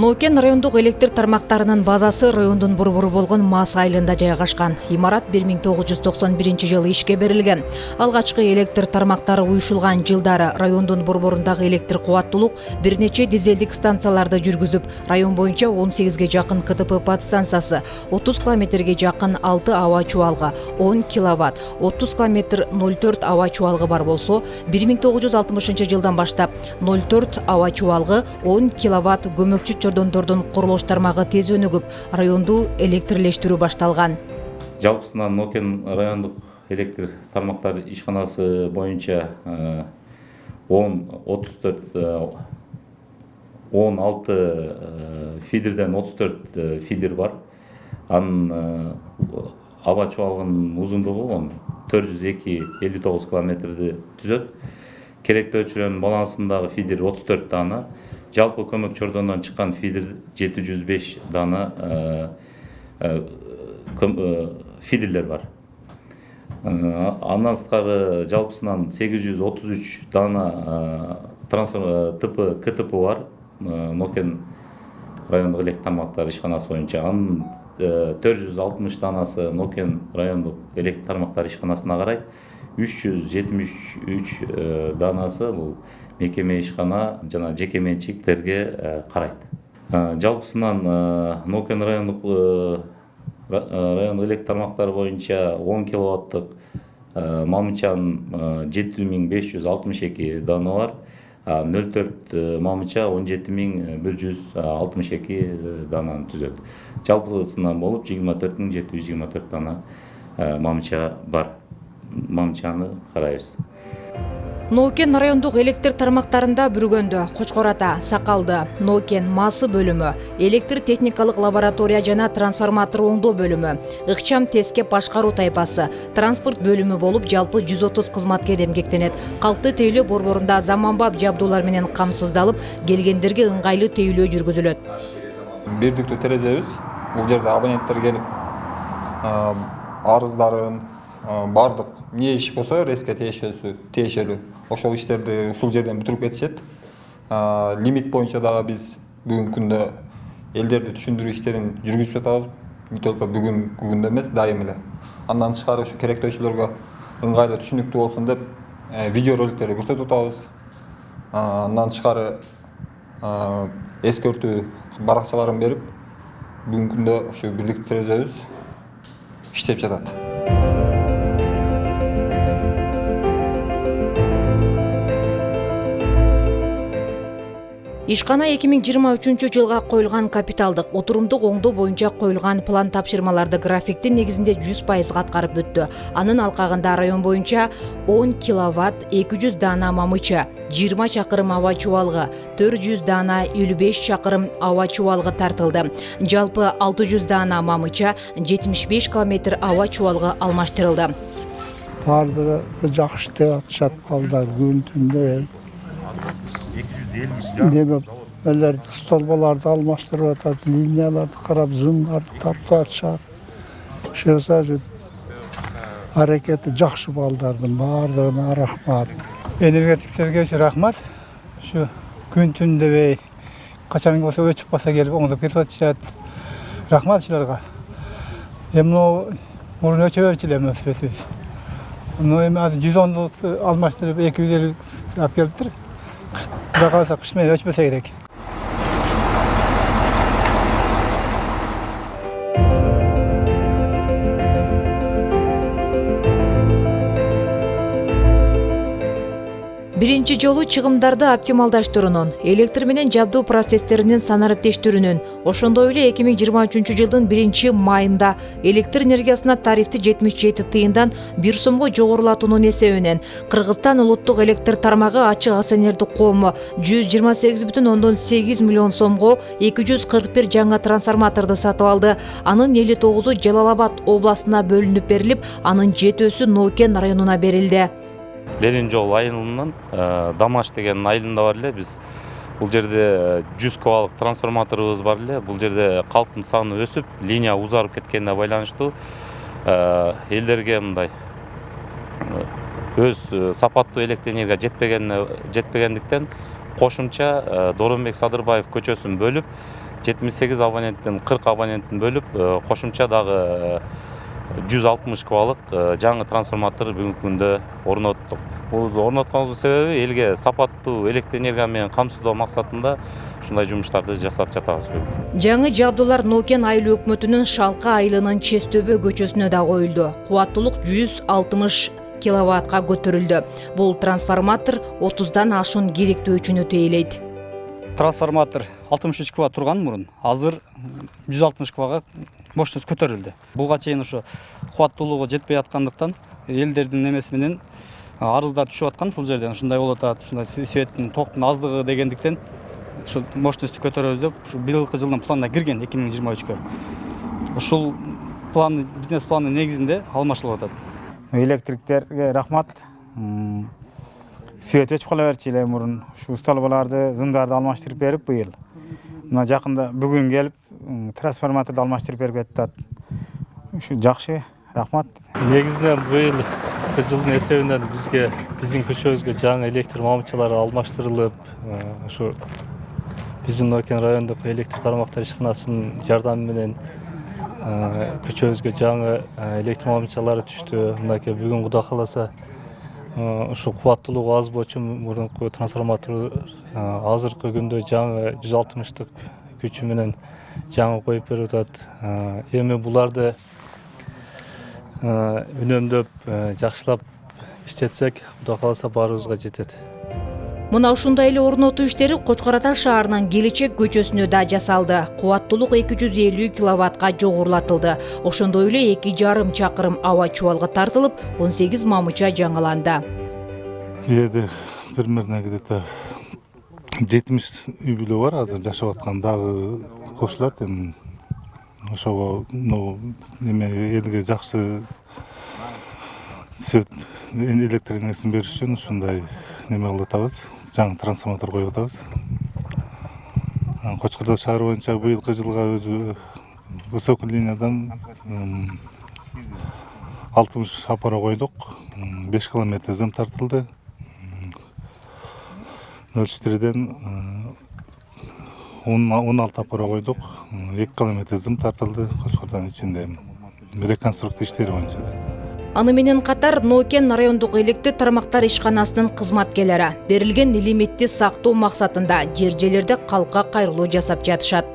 Нокен райондук электр тармактарынын базасы райондун борбору болгон Мас айылында жайгашкан. Имарат 1991 ишке берилген. Алгачкы электр тармактары уюшулган жылдары райондун борборундагы электр кубаттуулук бир нече дизелдик станцияларды жүргүзүп, район боюнча 18ге жакын КТП подстанциясы, 30 километрге жакын 6 аба чубалгы, 10 киловатт, 30 километр 04 аба чубалгы бар болсо, 1960 жылдан баштап 04 аба чубалгы, 10 киловатт көмөкчү чордондордун курулуш тармагы тез өнүгүп, районду электрлештирүү башталган. Жалпысынан Нокен райондук электр тармактары ишканасы боюнча 16 фидерден 34 фидер бар. Анын аба чубалгынын узундугу 402-59 километрди түзөт. Керектүү өчүрөнүн балансындагы фидер 34 дана. Жалпы көмөк чордондон чыккан фидер 705 дана фидерлер бар. Андан сырткары жалпысынан 833 дана КТП бар. Нокен райондук электр тармактары ишканасы боюнча. Анын 460 данасы Нокен райондук электр тармактары ишканасына карайт. 373 данасы бул мекеме ишкана жана жеке менчиктерге карайт. Жалпысынан Нокен райондук электр тармактары боюнча 10 киловаттык мамычанын 7562 дана бар. 04 мамыча 17162 дананы түзөт. Жалпысынан болуп 24724 дана мамыча бар. Мамчаны карайбыз. Нокен райондук электр тармактарында Бүргөндө, Кочкор Ата, Сакалды, Нокен Масы бөлүмү, электр техникалык лаборатория жана трансформатор оңдоо бөлүмү, ыкчам теске башкаруу тайпасы, транспорт бөлүмү болуп жалпы 130 кызматкер эмгектенет. Калкты тейлөө борборунда заманбап жабдуулар менен камсыздалып, келгендерге ыңгайлуу тейлөө жүргүзүлөт. Бирдиктүү терезебиз, бул жерде абоненттер келип арыздарын бардык не иш болсо резко тиешелүү. Ошол иштерди ушул жерден бүтүрүп кетишет. Лимит боюнча дагы биз бүгүнкү күндө элдерди түшүндүрүү иштерин жүргүзүп жатабыз. Не только бүгүнкү күндө эмес, дайым эле. Андан тышкары ушу керектөөчүлөргө ыңгайлуу түшүнүктүү болсун деп видео роликтерди көрсөтүп атабыз. Андан тышкары эскертүү баракчаларын берип, бүгүнкү күндө ушу бирдиктүү терезебиз иштеп жатат. Ишкана 2023 жылга коюлган капиталдык отурумдук оңдоо боюнча коюлган план тапшырмаларды графиктин негизинде 100% аткарып бүттү. Анын алкагында район боюнча 10 киловатт 200 дана мамыча, 20 чакырым аба чубалгы, 400 дана 55 чакырым аба чубалгы тартылды. Жалпы 600 дана мамыча, 75 километр аба чубалгы алмаштырылды. Бардыгы жакшы деп атышат балдар күн түндө. Neler stolbalarda almıştırıyor, linyalarda karab zımlar tatlı açar. Şöyle hareketi жақсы балдардың бардығына рахмат. Энергетиктерге рахмат. Şu gün tünde ve kaçan olsa öçüp basa gelip oңдоп кетип атышат. Рахмат шуларга. Эмне мурун өчөбөрчүлөр өсөбүз. Ну эми азыр 110 алмаштырып 250 алып келиптир. Құда қаласа қышмен өшпесе керек. Биринчи жолу чыгымдарды оптималдаштыруунун, электр менен жабдуу процесстеринин санариптештирүүнүн, ошондой эле 2023 жылдын 1-майында электр энергиясына тарифти 77 тыйындан 1 сомго жогорулатуунун эсебинен Кыргызстан улуттук электр тармагы ачык акционердик коому 128,8 миллион сомго 241 жаңы трансформаторду сатып алды. Анын 59-у Жалал-Абад областына бөлүнүп берилип, анын 7-өсү Нокен районуна берилди. Ленинжол айылынан Дамаш деген айылында бар эле. Биз бул жерде 100 кубалык трансформаторубуз бар эле. Бул жерде калктын саны өсүп, линия узарып кеткенине байланыштуу элдерге мындай өз сапаттуу электр энергия жетпегендиктен кошумча Доронбек Садырбаев көчөсүн бөлүп 78 абоненттен 40 абоненттин бөлүп кошумча дагы 160 кубалык жаңы трансформатор бүгүнкү күндө орноттук. Бул орнотконубуздун себеби элге сапаттуу электр энергия менен камсыздоо максатында ушундай жумуштарды жасап жатабыз. Жаңы жабдуулар Нокен айыл өкмөтүнүн Шалка айылынын Чесtöбө көчөсүнө да коюлду. Кубаттуулук 160 киловаттка көтөрүлдү. Бул трансформатор 30дан ашуун керектөөчүнү тейлейт. Трансформатор 63 киловатт турган мурун, азыр 160 киловаттка мощность көтөрүлдү. Буга чейин ошо кубаттуулугу жетпей аткандыктан элдердин немеси менен арыздар түшүп аткан ушул жерден. Ушундай болуп атат, ушундай светтин, токтун аздыгы дегендиктен ушул мощностьту көтөрөбүз деп ушу быйылкы жылдын планына кирген 2023-кө. Ушул план, бизнес пландын негизинде алмашылып атат. Электриктерге рахмат. Свет өчүп кала берчү эле мурун. Ушу столбаларды, зымдарды алмаштырып берип быйыл. Мына жакында бүгүн келип трансформаторду алмаштырып берип кетти. Ушу жакшы, рахмат. Негизинен быйыл жылдын эсебинен биздин көчөбүзгө жаңы электр мамычалары алмаштырылып, ушу биздин Нокен райондук электр тармактар ишканасынын жардамы менен көчөбүзгө жаңы электр мамычалары түштү. Мынакей бүгүн Кудай кааласа ушу кубаттуулугу аз болчу мурунку трансформатор азыркы күндө жаңы 160-тык күчү менен жаңы коюп берип атат. Эми буларды үнөмдөп жакшылап иштетсек, Кудай кааласа баарыбызга жетет. Мына ушундай эле орнотуу иштери Кочкор Ата шаарынын Келечек көчөсүнө да жасалды. Кубаттуулук 250 киловаттка жогорулатылды. Ошондой эле 2,5 чакырым аба чубалга тартылып, 18 мамыча жаңыланды. Жерде примерно где-то 70 үй бүлө бар, азыр жашап аткан дагы кошулат. Эми ошого неме элге жакшы свет электр энергиясын бериш үчүн ушундай неме кылып атабыз. Жаңы трансформатор коюп атабыз. Кочкордо шаар боюнча быйылкы жылга өзү высокий линиядан 60 апара койдук. 5 километр зым тартылды. 0,4ден 16 апара койдук. 2 километр зым тартылды. Кочкордун ичинде реконструкция иштери боюнча. Аны менен катар Нокен райондук электр тармактар ишканасынын кызматкерлери берилген лимитти сактоо максатында жер-жерлерде калка кайрылуу жасап жатышат.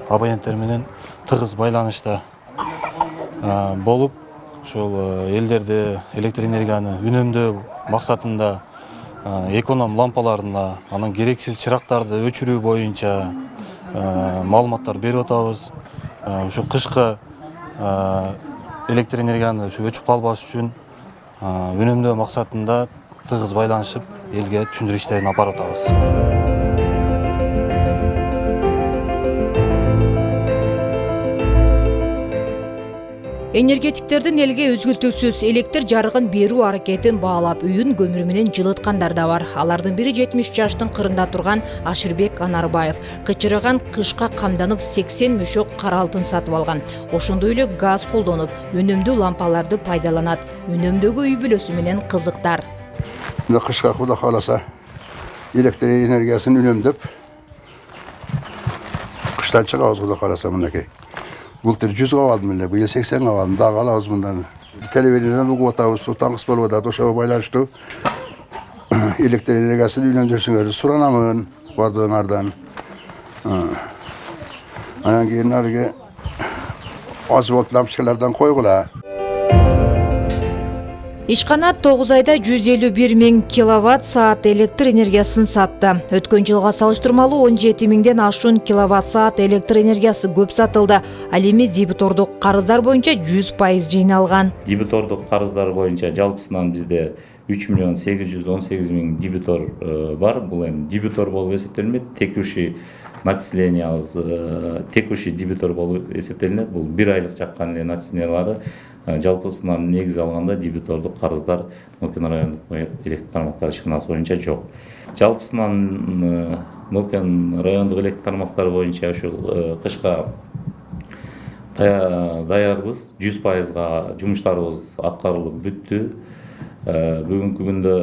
Абоненттер менен тыгыз байланышта болуп, ошол элдерди электр энергияны үнөмдөө максатында эконом лампаларына, анан керексиз чырактарды өчүрүү боюнча маалыматтар берип атабыз. Ушу кышкы электр энергияны өчүп калбаш үчүн үнөмдөө максатында тыгыз байланышып элге түшүндүрүү иштерин алып баратабыз. Энергетиктердин элге үзгүлтүксүз электр жарыгын берүү аракетин баалап, үйүн көмүр менен жылыткандар да бар. Алардын бири 70 жаштын кырында турган Ашырбек Анарбаев. Кычыраган кышка камданып 80 мөшөк кара алтын сатып алган. Ошондой эле газ колдонуп, үнөмдүү лампаларды пайдаланат. Үнөмдөгү үй бүлөсү менен кызыктар. Мына кышка Кудай кааласа электр энергиясын үнөмдөп кыштан чыгабыз Кудай кааласа мынакей. Былтыр 100 кабалдым эле, быйыл 80 кабалдым, дагы алабыз мындан. Телевизордон угуп атабыз, суу таңкыс болуп атат, ошого байланыштуу электр энергиясын үнөмдөшүңөрдү суранамын бардыгыңардан. Анан кийин арыгы аз волт лампочкалардан койгула. Ишкана 9 айда 151 000 киловатт саат электр энергиясын сатты. Өткөн жылга салыштырмалуу 17 000ден ашуун киловатт саат электр энергиясы көп сатылды. Ал эми дебитордук карыздар боюнча 100% жыйналган. Дебитордук карыздар боюнча жалпысынан бизде 3 818 000 дебитор бар. Бул эми дебитор болуп эсептелмейт, текущий начислениябыз текущий дебитор болуп эсептелинет. Бул 1 айлык жаккан эле начислениялары жалпысынан негиз алганда дебитордук карыздар Нокен райондук электр тармактар ишканасы боюнча жок. Жалпысынан Нокен райондук электр тармактары боюнча ушул кышка даярбыз. 100%га жумуштарыбыз аткарылып бүттү. Бүгүнкү күндө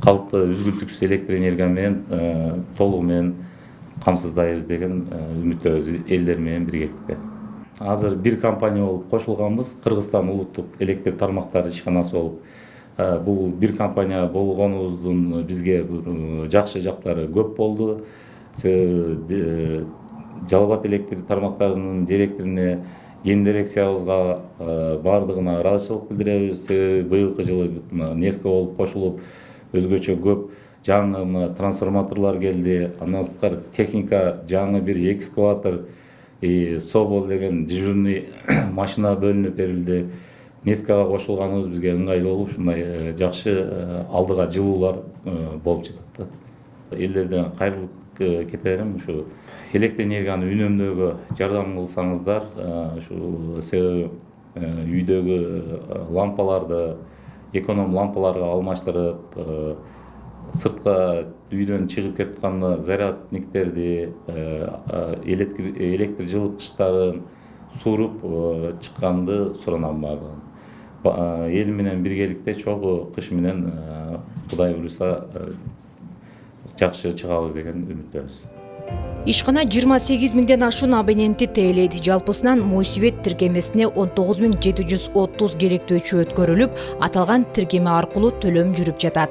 калктуу үзгүлтүксүз электр энергия менен толугу менен камсыздайбыз деген үмүттөбүз элдер менен биргеликте. Азыр бир компания болуп кошулганбыз, Кыргызстан улуттук электр тармактары ишканасы болуп. Бул бир компания болгонубуздун бизге жакшы жактары көп болду. Жалал Абад электр тармактарынын директоруна гендирекциябызга бардыгына ыраазычылык билдиребиз. Быйылкы жылы Неско болуп кошулуп, өзгөчө көп жаңы трансформаторлор келди. Андан сырткары техника, жаңы бир экскаватор, Собол деген дежурный машина бөлүнүп берилди. Нескага кошулганыбыз бизге ыңгайлуу болуп, ушундай жакшы алдыга жылуулар болуп жатат. Элдерден кайрылып кетерим, ушу электр энергияны үнөмдөөгө жардам кылсаңыздар, ушу үйдөгү лампаларды эконом лампаларга алмаштырып, сыртка үйдөн чыгып кетканда зарядниктерди, электр жылыткычтарын суруп чыкканды суранам бардыгын. Эл менен биргеликте чогуу кыш менен Кудай буйруса жакшы чыгабыз деген үмүттөбүз. Ишкана 28 миңден ашуун абонентти тейлейт. Жалпысынан Мойсибет тиркемесине 19.730 керектөөчү өткөрүлүп, аталган тиркеме аркылуу төлөм жүрүп жатат.